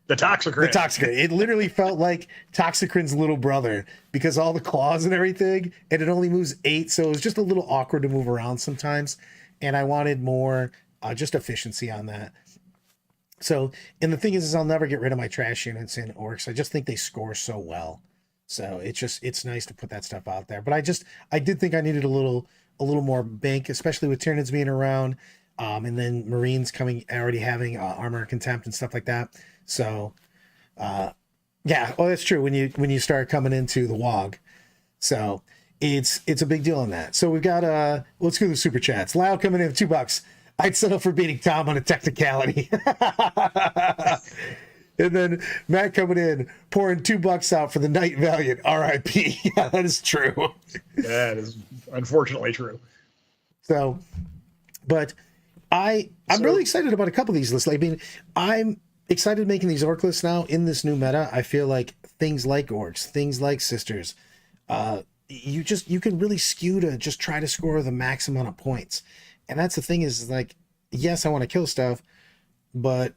The Toxicrin. It literally felt like Toxicrin's little brother because all the claws and everything, and it only moves 8, so it was just a little awkward to move around sometimes, and I wanted more just efficiency on that. So, and the thing is I'll never get rid of my trash units in Orcs. I just think they score so well. So it's nice to put that stuff out there. But I did think I needed a little more bank, especially with Tyranids being around, and then Marines already having armor contempt and stuff like that. So, yeah, that's true when you start coming into the WOG. So it's a big deal on that. So we've got let's go to the super chats. Lyle coming in with $2. I'd settle for beating Tom on a technicality. And then Matt coming in, pouring $2 out for the Night Valiant. R.I.P. Yeah, that is true. That is unfortunately true. So, but I'm really excited about a couple of these lists. I mean, I'm excited making these orc lists now in this new meta. I feel like things like orcs, things like sisters, you can really skew to just try to score the max amount of points. And that's the thing is like, yes, I want to kill stuff, but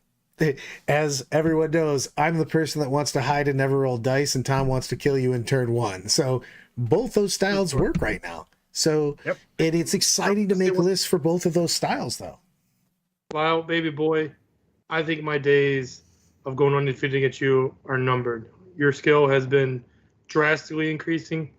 as everyone knows, I'm the person that wants to hide and never roll dice, and Tom wants to kill you in turn 1. So both those styles work right now. So yep. And it's exciting to make lists for both of those styles, though. Wow, baby boy, I think my days of going undefeated against you are numbered. Your skill has been drastically increasing,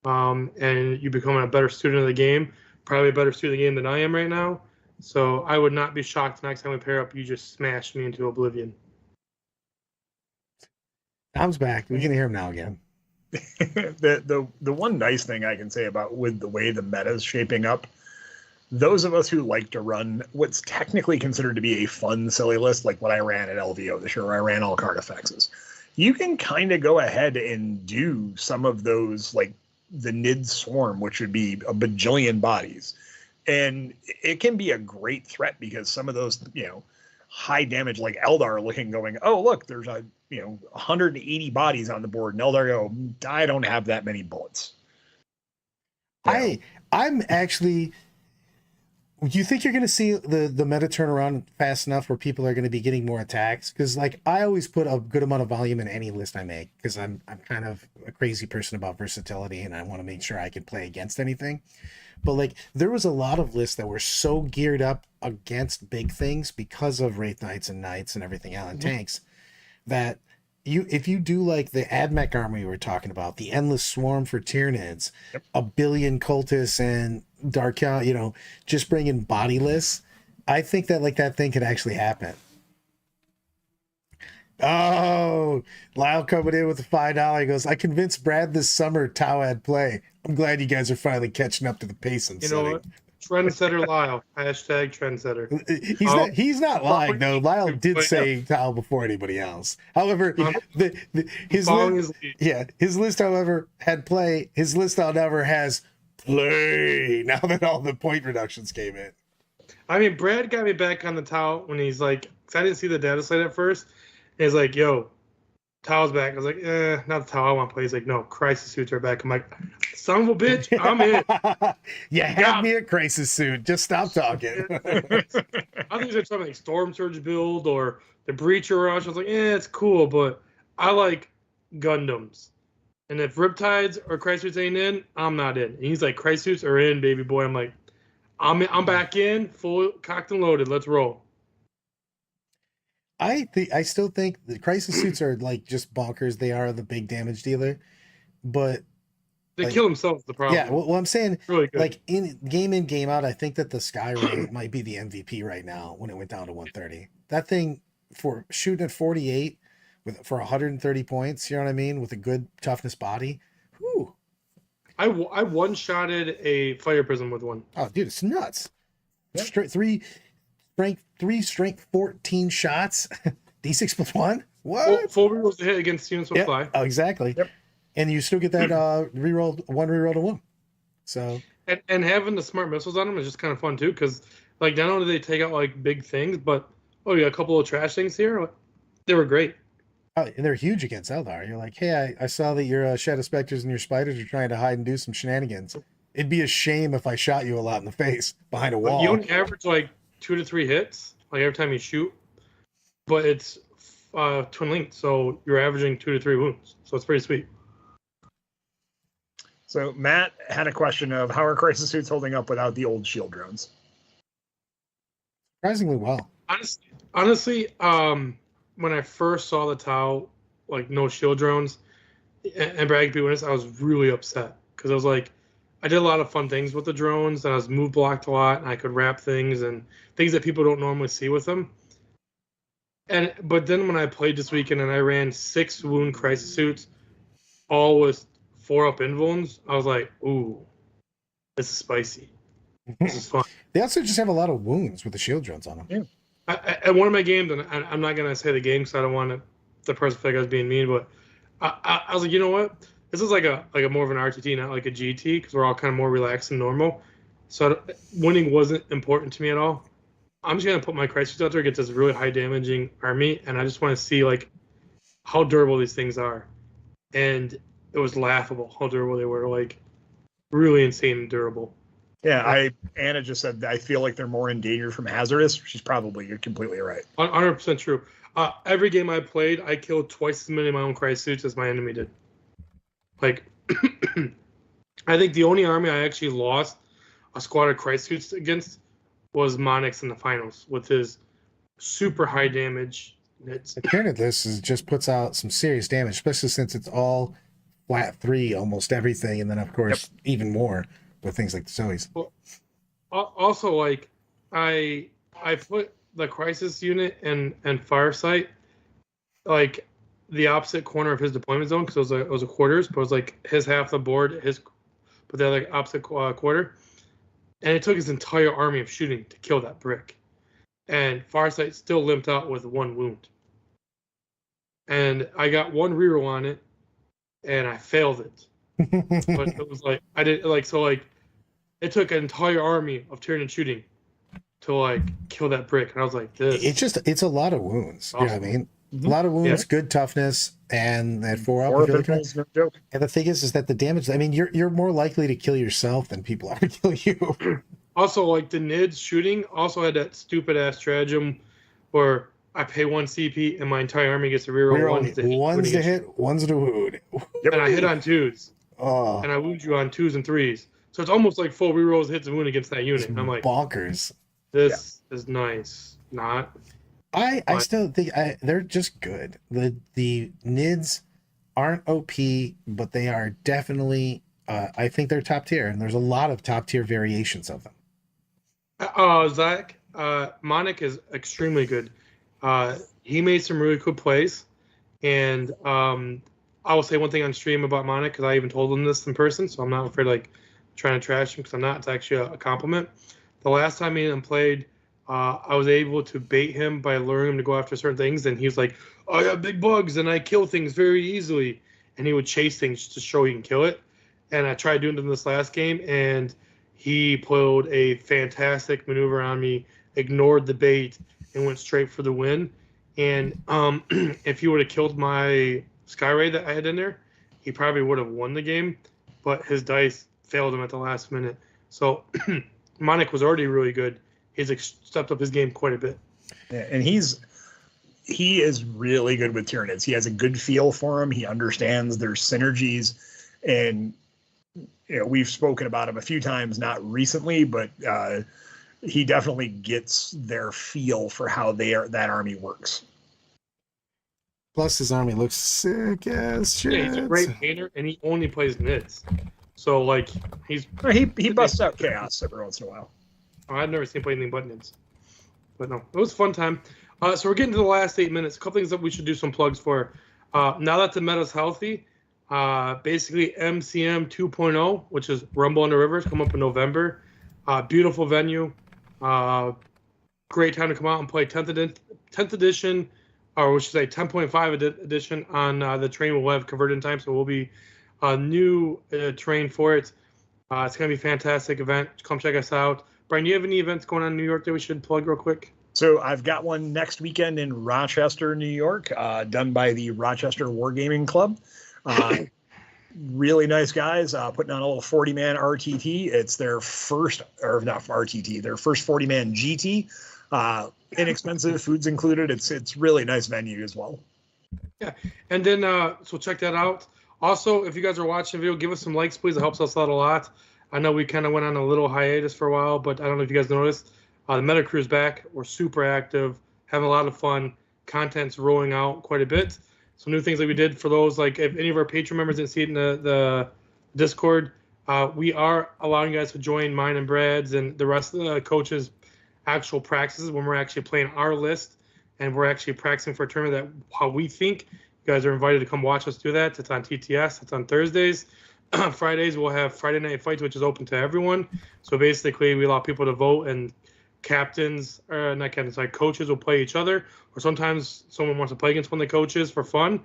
and you're becoming a better student of the game, probably a better student of the game than I am right now. So I would not be shocked next time we pair up, you just smash me into oblivion. Tom's back. We can hear him now again. The one nice thing I can say about with the way the meta is shaping up, those of us who like to run what's technically considered to be a fun, silly list, like what I ran at LVO this year, where I ran all card effects, you can kind of go ahead and do some of those, like the Nid Swarm, which would be a bajillion bodies. And it can be a great threat because some of those, high damage like Eldar looking going, oh, look, there's 180 bodies on the board. And Eldar go, I don't have that many bullets. I'm actually. Do you think you're going to see the meta turn around fast enough where people are going to be getting more attacks? Because like I always put a good amount of volume in any list I make because I'm kind of a crazy person about versatility and I want to make sure I can play against anything. But like there was a lot of lists that were so geared up against big things because of Wraith Knights and Knights and everything else and tanks that if you do like the AdMech army we were talking about, the Endless Swarm for Tyranids, a billion cultists and Dark, just bringing bodiless, I think that like that thing could actually happen. Oh, Lyle coming in with the $5. He goes, I convinced Brad this summer Tau had play. I'm glad you guys are finally catching up to the pace and You know what? Trendsetter Lyle. Hashtag trendsetter. He's not lying though. Lyle did say Tau before anybody else. However, his list, however, had play. His list, however, has play. Now that all the point reductions came in. I mean, Brad got me back on the Tau when he's like, because I didn't see the data slate at first. And he's like, yo, Tau's back. I was like, not the Tau I want to play. He's like, no, Crisis Suits are back. I'm like, son of a bitch, I'm in. You had me a Crisis Suit. Just stop talking. I think there's something like Storm Surge build or the Breacher Rush. I was like, it's cool, but I like Gundams. And if Riptides or Crisis Suits ain't in, I'm not in. And he's like, Crisis Suits are in, baby boy. I'm like, I'm back in, full cocked and loaded. Let's roll. I still think the Crisis Suits are like just bonkers. They are the big damage dealer, but they kill themselves. The problem. Yeah, well, I'm saying really good. Like in game out, I think that the Skyray might be the MVP right now when it went down to 130. That thing for shooting at 48 for 130 points, you know what I mean, with a good toughness body. Whew. I one-shotted a Fire Prism with one. Oh, dude, it's nuts. Yep. Strength 14 shots, D6 plus 1. What? Full rerolls to hit against units with fly. Oh, exactly. Yep. And you still get that reroll to 1. So and having the smart missiles on them is just kind of fun too, because like not only do they take out like big things, but you got a couple of trash things here. They were great. And they're huge against Eldar. You're like, hey, I saw that your Shadow Specters and your Spiders are trying to hide and do some shenanigans. It'd be a shame if I shot you a lot in the face behind a wall. You only average like 2 to 3 hits, like every time you shoot, but it's twin linked, so you're averaging 2 to 3 wounds. So it's pretty sweet. So Matt had a question of how are Crisis Suits holding up without the old shield drones? Surprisingly well. Honestly, when I first saw the Tau, like no shield drones, and Brad be honest, I was really upset because I was like, I did a lot of fun things with the drones, and I was move blocked a lot, and I could wrap things and things that people don't normally see with them. But then when I played this weekend and I ran 6 wound Crisis Suits, all with 4-up invulns, I was like, ooh, this is spicy. This is fun. They also just have a lot of wounds with the shield drones on them. Yeah. At one of my games, and I'm not going to say the game because I don't want the person to think I was being mean, but I was like, you know what? This is like a more of an RTT, not like a GT, because we're all kind of more relaxed and normal. So winning wasn't important to me at all. I'm just going to put my Crisis out there against this really high damaging army, and I just want to see like how durable these things are. And it was laughable how durable they were, like really insane and durable. Yeah, Anna just said I feel like they're more in danger from hazardous. You're completely right. 100% true. Every game I played, I killed twice as many of my own Crisis Suits as my enemy did. Like, I think the only army I actually lost a squad of Crisis Suits against was Monix in the finals with his super high damage. The Tyranid list just puts out some serious damage, especially since it's all flat 3, almost everything, and then of course even more with things like the Zoes. Well, also, like I put the Crisis unit and Firesight like the opposite corner of his deployment zone because it was a quarters, but it was like his half the board, but they're like opposite quarter, and it took his entire army of shooting to kill that brick, and Firesight still limped out with 1 wound, and I got 1 reroll on it, and I failed it. But it was like I did like so like it took an entire army of Tyranid shooting to like kill that brick, and I was like, this. It's a lot of wounds. You know what I mean? A lot of wounds, good toughness, and that 4 up. No joke. And the thing is that the damage. I mean, you're more likely to kill yourself than people are to kill you. Also, like the Nids shooting also had that stupid ass stratagem where I pay 1 CP and my entire army gets a reroll ones to hit, ones to wound. Yep. And I hit on 2s. Oh, And I wound you on 2s and 3s. So it's almost like full rerolls, hits, and wound against that unit. And I'm like, bonkers. this is nice. Not. I still think they're just good. The Nids aren't OP, but they are definitely. I think they're top tier, and there's a lot of top tier variations of them. Zach, Monic is extremely good. He made some really good plays, and I will say one thing on stream about Monic because I even told him this in person, so I'm not afraid like trying to trash him because I'm not. It's actually a compliment. The last time me and him played, I was able to bait him by luring him to go after certain things, and he was like, "I have big bugs and I kill things very easily," and he would chase things to show he can kill it. And I tried doing it in this last game, and he pulled a fantastic maneuver on me, ignored the bait, and went straight for the win. And if he would have killed my Skyray that I had in there, he probably would have won the game, but his dice failed him at the last minute. So Monic was already really good. He's stepped up his game quite a bit. Yeah, and he is really good with Tyranids. He has a good feel for him. He understands their synergies, and we've spoken about him a few times, not recently, but he definitely gets their feel for how that army works. Plus, his army looks sick as shit. Yeah, he's a great painter, and he only plays Nids. So, like, he busts out chaos every once in a while. I've never seen him play anything but Nids. But no, it was a fun time. So we're getting to the last 8 minutes. A couple things that we should do some plugs for. Now that the meta's healthy, basically MCM 2.0, which is Rumble on the Rivers, come up in November. Beautiful venue. Great time to come out and play 10th edition, or we should say 10.5 edition on the train. We'll have converted in time, so we'll be a new train for it. It's going to be a fantastic event. Come check us out. Brian, do you have any events going on in New York that we should plug real quick? So I've got one next weekend in Rochester, New York, done by the Rochester Wargaming Club. Really nice guys putting on a little 40-man RTT. It's their first, or not RTT, their first 40-man GT. Inexpensive, food's included. It's really nice venue as well. Yeah, and then so check that out. Also, if you guys are watching the video, give us some likes, please. It helps us out a lot. I know we kind of went on a little hiatus for a while, but I don't know if you guys noticed. The Meta Crew's back. We're super active, having a lot of fun. Content's rolling out quite a bit. Some new things that we did for those, like if any of our Patreon members didn't see it in the Discord, we are allowing you guys to join mine and Brad's and the rest of the coaches' actual practices when we're actually playing our list and we're actually practicing for a tournament that how we think. You guys are invited to come watch us do that. It's on TTS. It's on Thursdays. Fridays, we'll have Friday Night Fights, which is open to everyone. So basically, we allow people to vote, and coaches will play each other. Or sometimes someone wants to play against one of the coaches for fun.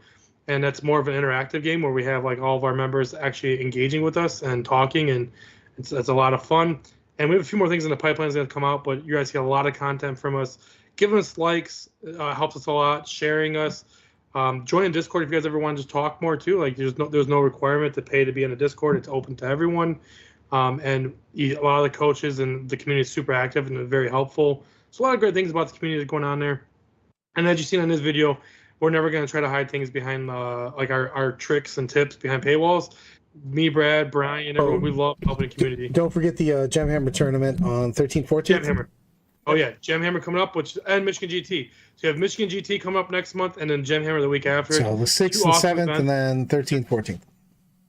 And that's more of an interactive game where we have like all of our members actually engaging with us and talking. And it's a lot of fun. And we have a few more things in the pipeline that's going to come out, but you guys get a lot of content from us. Giving us likes helps us a lot. Sharing us. Join Discord if you guys ever want to just talk more too. Like there's no requirement to pay to be in a Discord. It's open to everyone. And a lot of the coaches and the community is super active and very helpful. So a lot of great things about the community going on there. And as you've seen in this video, we're never going to try to hide things behind like our tricks and tips behind paywalls. Me, Brad, Brian, everyone, we love helping the community. Don't forget the Gemhammer tournament on 13-14. Gemhammer. Oh yeah, Gemhammer coming up, and Michigan GT. So you have Michigan GT coming up next month, and then Gemhammer the week after. So the 6th and 7th, and then 13th, 14th.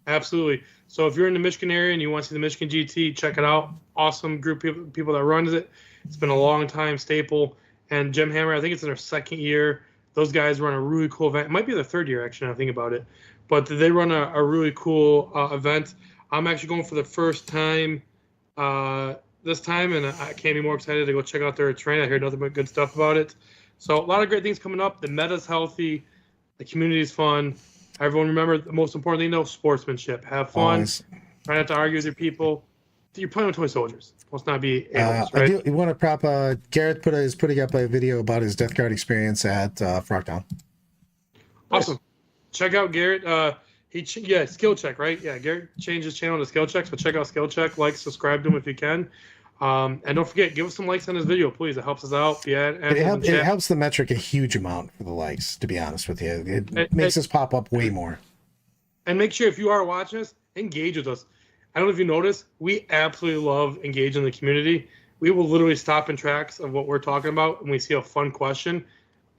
Absolutely. So if you're in the Michigan area and you want to see the Michigan GT, check it out. Awesome group of people that runs it. It's been a long time staple. And Gemhammer, I think it's in their second year. Those guys run a really cool event. It might be their third year, actually, now I think about it. But they run a really cool event. I'm actually going for the first time this time, and I can't be more excited to go check out their train. I heard nothing but good stuff about it. So a lot of great things coming up. The meta's healthy. The community's fun. Everyone remember the most important thing, though, sportsmanship. Have fun. Always. Try not to argue with your people. you're playing with toy soldiers. Let's not be animals, right? I do. You want to prop? Garrett is putting up a video about his Death Guard experience at Frogtown. Awesome. Check out Garrett. Skill Check, right? Yeah, Garrett changed his channel to Skill Check, so check out Skill Check. Like, subscribe to him if you can. And don't forget, give us some likes on this video, please. It helps us out. Yeah, it helps the metric a huge amount for the likes, to be honest with you. It makes us pop up way more. And make sure, if you are watching us, engage with us. I don't know if you noticed, we absolutely love engaging the community. We will literally stop in tracks of what we're talking about when we see a fun question,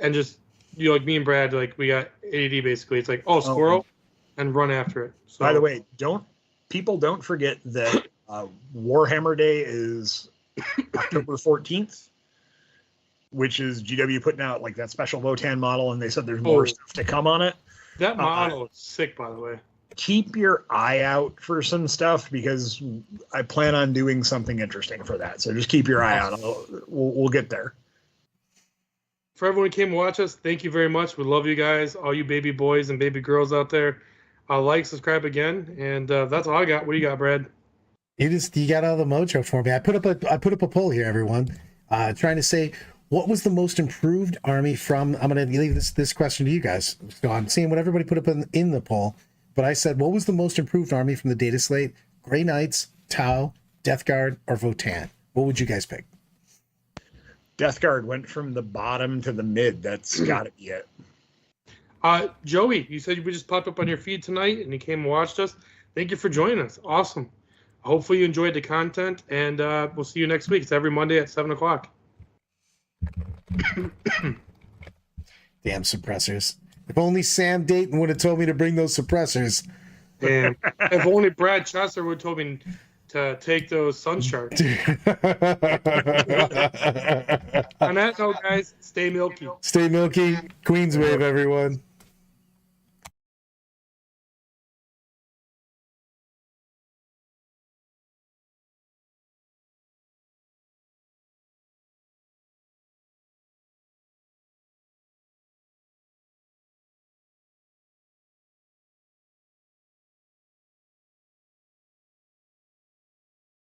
and just, like me and Brad, like we got ADD basically. It's like, squirrel, and run after it. So, by the way, don't forget that Warhammer Day is October 14th, which is GW putting out like that special Votan model, and they said there's more stuff to come on it. That model is sick, by the way. Keep your eye out for some stuff, because I plan on doing something interesting for that. So just keep your eye out. We'll get there. For everyone who came to watch us, thank you very much. We love you guys, all you baby boys and baby girls out there. Like, subscribe again, and that's all I got. What do you got, Brad? You got all the mojo for me. I put up a poll here, everyone, trying to say what was the most improved army from. I'm going to leave this question to you guys. So I'm seeing what everybody put up in the poll, but I said, what was the most improved army from the data slate? Grey Knights, Tau, Death Guard, or Votan? What would you guys pick? Death Guard went from the bottom to the mid. That's got to be it. Joey, you said you just popped up on your feed tonight and you came and watched us. Thank you for joining us. Awesome. Hopefully you enjoyed the content, and we'll see you next week. It's every Monday at 7 o'clock. Damn suppressors. If only Sam Dayton would have told me to bring those suppressors. And if only Brad Chester would have told me to take those sun sharks. On that note, guys, stay milky. Stay milky. Queens Wave, everyone.